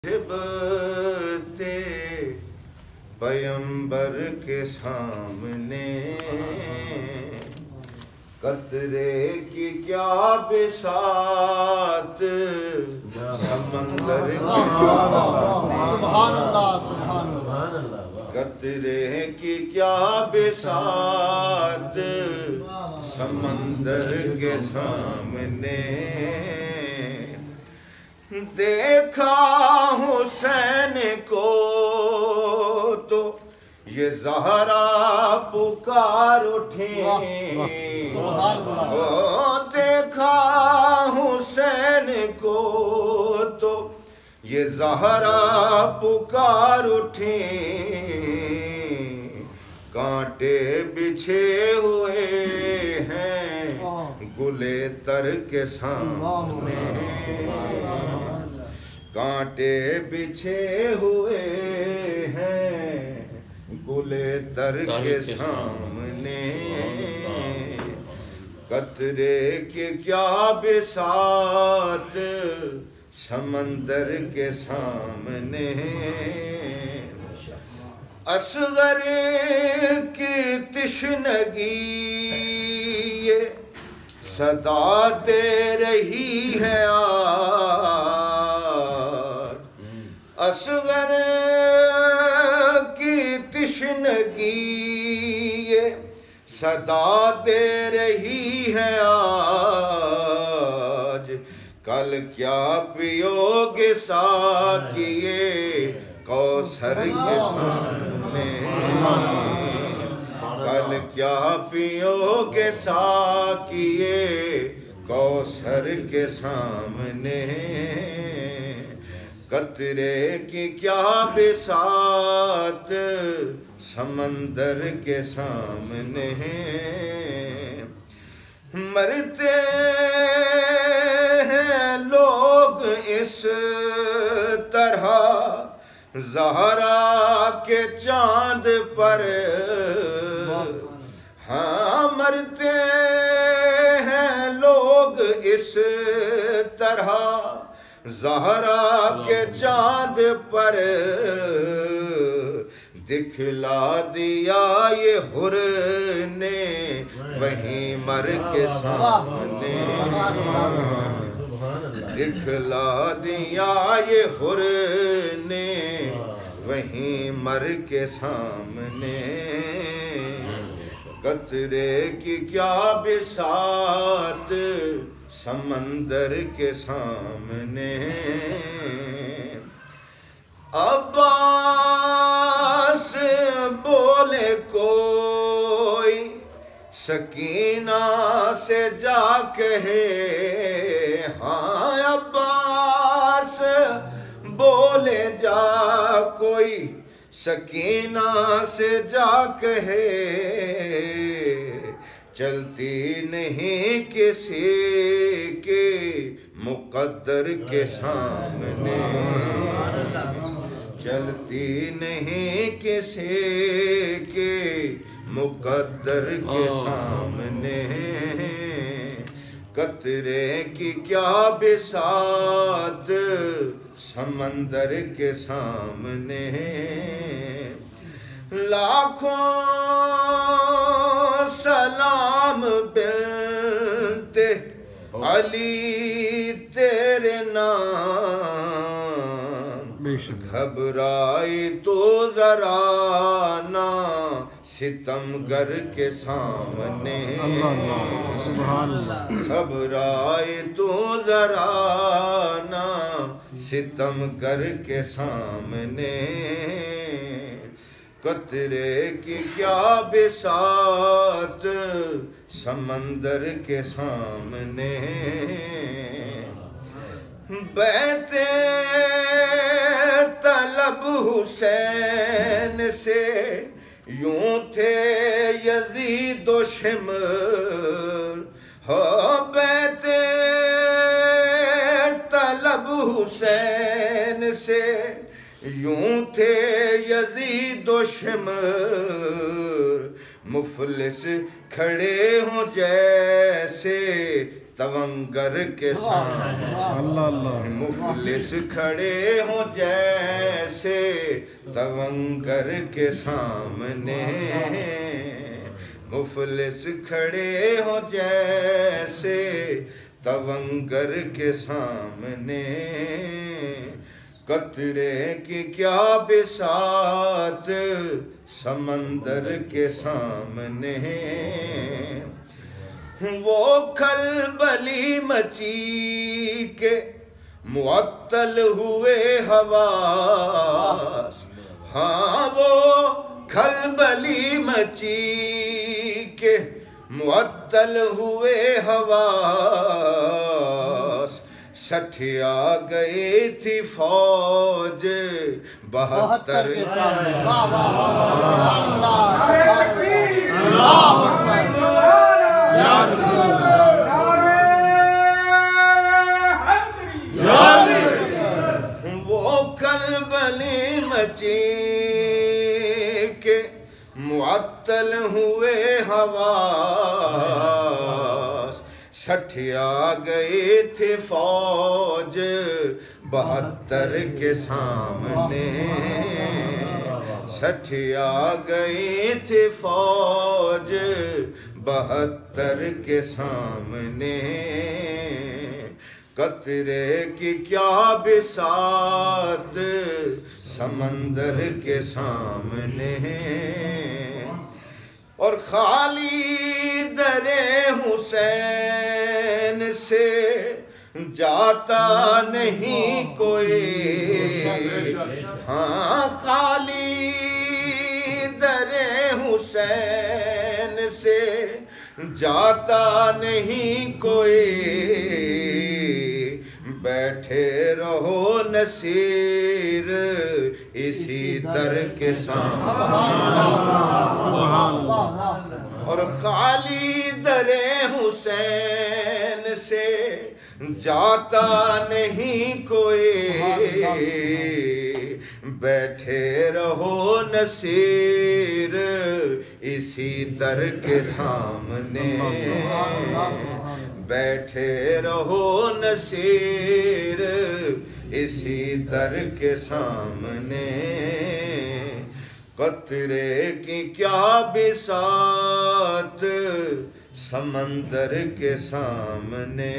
جھبتے پیمبر کے سامنے قطرے کی کیا بساط سمندر کے سبحان اللہ سبحان اللہ قطرے کی کیا بساط سمندر کے سامنے دیکھا حسین کو تو یہ زہرا پکار اٹھیں دیکھا حسین کو تو یہ زہرا پکار اٹھیں کانٹے بچھے ہوئے ہیں گلے تر کے سامنے کانٹے بچھے ہوئے ہیں گلے تر کے سامنے قطرے کی کیا بساط سمندر کے سامنے اصغر کی تشنگی یہ صدا دے رہی ہے اصغر کی تشنگی یہ صدا دے رہی ہے آج کل کیا پیو گے ساقیے کوثر کے سامنے کل کیا پیو گے ساقیے کوثر کے سامنے قطرے کی کیا بساط سمندر کے سامنے مرتے ہیں لوگ اس طرح زہرا کے چاند پر ہاں مرتے ہیں لوگ اس طرح زہرا کے چاند پر دکھلا دیا یہ حر نے وہیں مر کے سامنے دکھلا دیا یہ حر نے وہیں مر کے سامنے قطرے کی کیا بساط سمندر کے سامنے عباس بولے کوئی سکینہ سے جا کہے ہاں عباس بولے جا کوئی سکینہ سے جا کہے چلتی نہیں کسی کے مقدر کے سامنے چلتی نہیں کسی کے مقدر کے سامنے قطرے کی کیا بساط سمندر کے سامنے لاکھوں سلام بنت علی تیرے نام گھبرائی تو ذرا نہ ستمگر کے سامنے گھبرائی تو ذرا نہ ستمگر کے سامنے قطرے کی کیا بساط سمندر کے سامنے بیت طلب حسین سے یوں تھے یزید و شمر بیت طلب حسین سے یوں تھے یزید و شمر مفلس کھڑے ہوں جیسے تونگر کے سامنے مفلس کھڑے ہوں جیسے تونگر کے سامنے مفلس کھڑے ہوں جیسے تونگر کے سامنے قطرے کی کیا بساط سمندر کے سامنے وہ کھلبلی مچی کے معطل ہوئے حواس ہاں وہ کھلبلی مچی کے معطل ہوئے حواس 60 آ گئی تھی فوج 72 کے سامنے وہ کلبلی مچی کے معطل ہوئے حواس 60 آ گئی تھی فوج 72 کے سامنے 60 آ گئی تھی فوج 72 کے سامنے قطرے کی کیا بساط سمندر کے سامنے اور خالی در حسین سے جاتا نہیں کوئی ہاں خالی در حسین سے جاتا نہیں کوئی بیٹھے رہو نصیر اسی در کے سامنے اور خالی در حسین سے جاتا نہیں کوئی بیٹھے رہو نصیر اسی در کے سامنے بیٹھے رہو نصیر اسی در کے سامنے قطرے کی کیا بساط سمندر کے سامنے